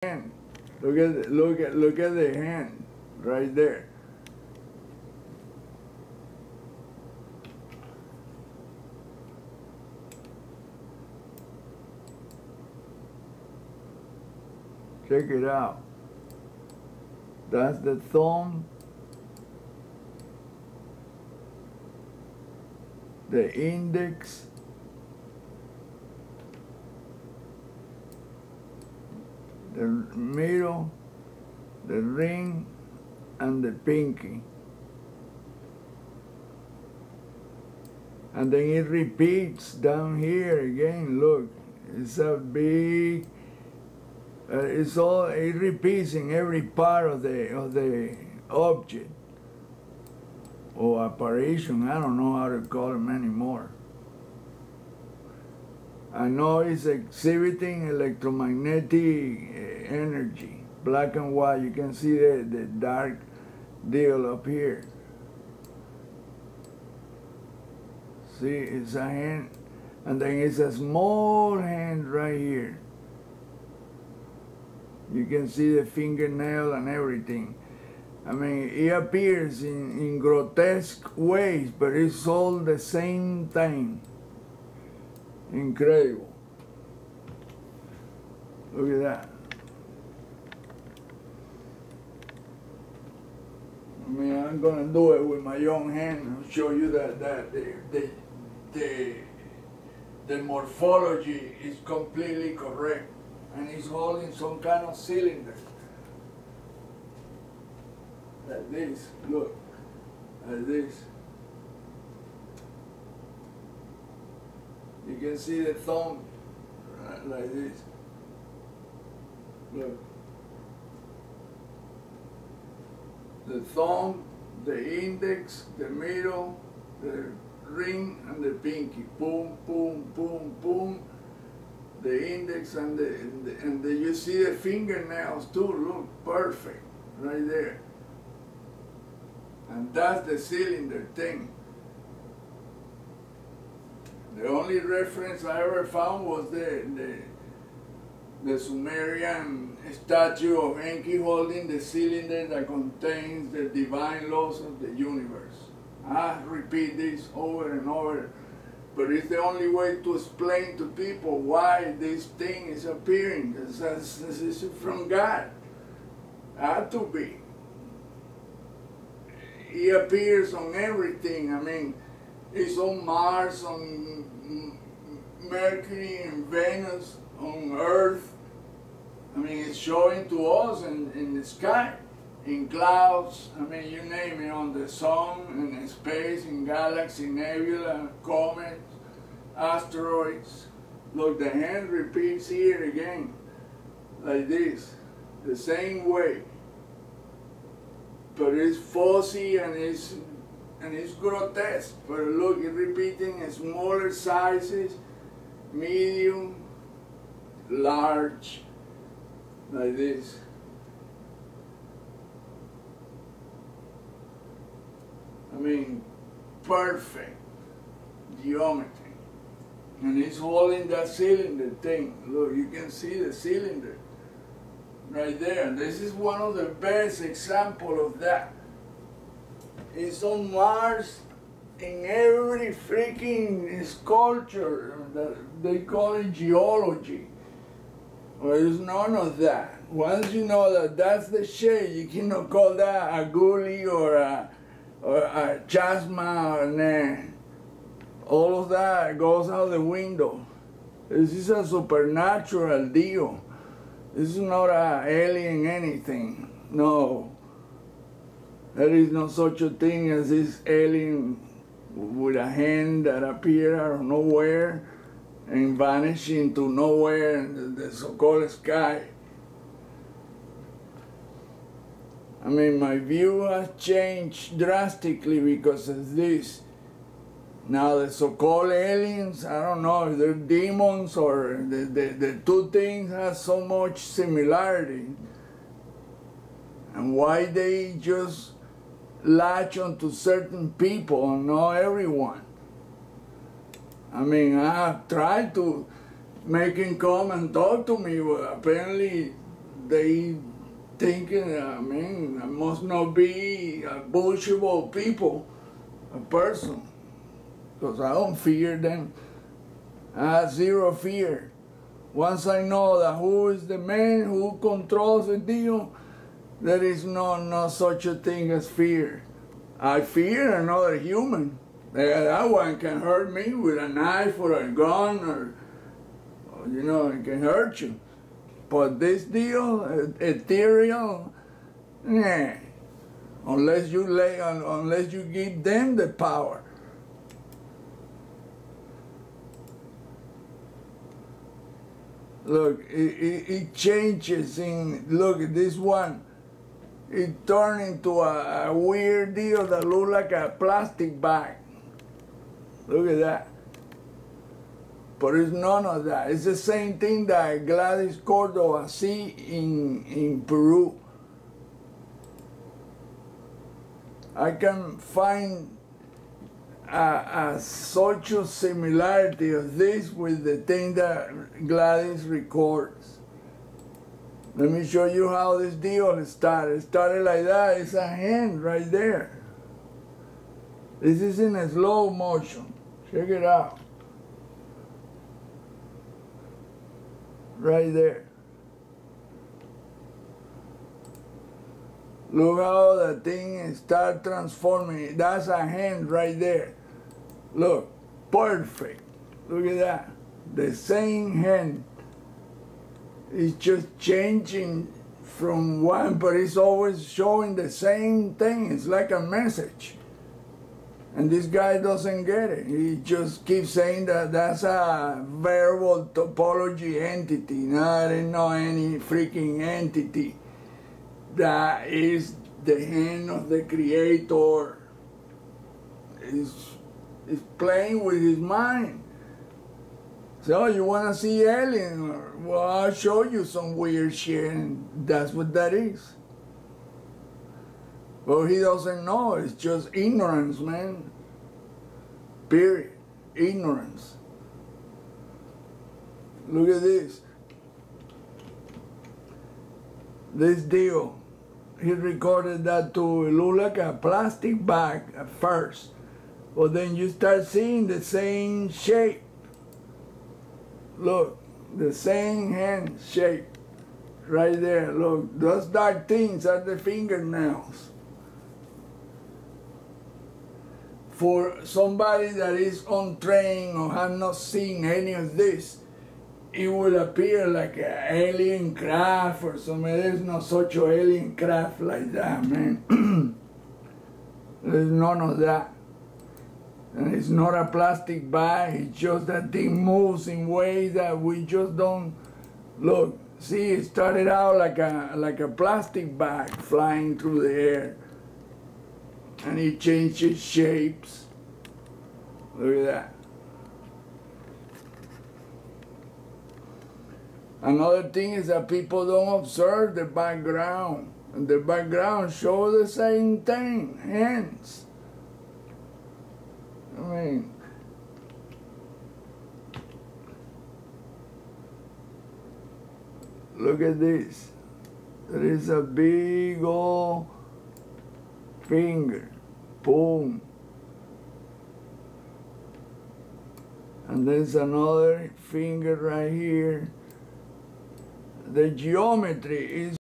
hand. Look at the hand right there. Check it out. That's the thumb, the index, the middle, the ring, and the pinky. And then it repeats down here again. Look, it's a big. It repeats in every part of the object or apparition. I don't know how to call them anymore. I know it's exhibiting electromagnetic energy, black and white. You can see the dark deal up here. See, it's a hand, and then it's a small hand right here. You can see the fingernail and everything. I mean, it appears in grotesque ways, but it's all the same thing. Incredible. Look at that. I mean, I'm gonna do it with my own hand and show you that the morphology is completely correct. And he's holding some kind of cylinder. Like this, look, like this. You can see the thumb, like this. Look. The thumb, the index, the middle, the ring, and the pinky. Boom, boom, boom, boom. The index and you see the fingernails too. Look, perfect, right there. And that's the cylinder thing. The only reference I ever found was the Sumerian statue of Enki holding the cylinder that contains the divine laws of the universe. I repeat this over and over. But it's the only way to explain to people why this thing is appearing. This is from God. Had to be. He appears on everything. I mean, it's on Mars, on Mercury, and Venus, on Earth. I mean, it's showing to us in the sky, in clouds. I mean, you name it, on the sun, in space, in galaxy, nebula, comets, asteroids. Look, the hand repeats here again, like this, the same way. But it's fuzzy and it's grotesque. But look, it's repeating in smaller sizes, medium, large, like this. I mean, perfect geometry. And he's holding that cylinder thing. Look, you can see the cylinder right there. This is one of the best examples of that. It's on Mars in every freaking sculpture that they call it geology. Well, there's none of that. Once you know that that's the shape, you cannot call that a gully or a chasma, and all of that goes out the window. This is a supernatural deal. This is not an alien anything. No. There is no such a thing as this alien with a hand that appears out of nowhere and vanishes into nowhere in the so-called sky. I mean, my view has changed drastically because of this. Now the so-called aliens, I don't know if they're demons or the two things have so much similarity. And why they just latch onto certain people and not everyone. I mean, I have tried to make him come and talk to me, but apparently they thinking, I mean, I must not be a bullshitable people, a person, because I don't fear them. I have zero fear. Once I know that who is the man who controls the deal, there is no such a thing as fear. I fear another human. That one can hurt me with a knife or a gun, or you know, it can hurt you. But this deal, ethereal, nah. Unless you give them the power. Look, it changes in, look at this one. It turned into a weird deal that looked like a plastic bag. Look at that. But it's none of that. It's the same thing that Gladys Cordova see in Peru. I can find such a similarity of this with the thing that Gladys records. Let me show you how this deal started. It started like that. It's a hand right there. This is in a slow motion. Check it out. Right there. Look how the thing start transforming. That's a hand right there. Look, perfect. Look at that. The same hand. It's just changing from one, but it's always showing the same thing. It's like a message. And this guy doesn't get it. He just keeps saying that that's a variable topology entity. No, there ain't no any freaking entity. That is the hand of the creator. Is playing with his mind. So you want to see alien? Well, I'll show you some weird shit, and that's what that is. Well, he doesn't know. It's just ignorance, man. Period. Ignorance. Look at this. This deal. He recorded that too. It looked like a plastic bag at first. But then you start seeing the same shape. Look, the same hand shape. Right there, look. Those dark things are the fingernails. For somebody that is untrained or have not seen any of this, it would appear like an alien craft or something. There's no such an alien craft like that, man. There's none of that. And it's not a plastic bag, it's just that thing moves in ways that we just don't look. See, it started out like a plastic bag flying through the air. And it changes shapes. Look at that. Another thing is that people don't observe the background. And the background shows the same thing, hands. I mean, look at this. There is a big old finger. Boom. And there's another finger right here. The geometry is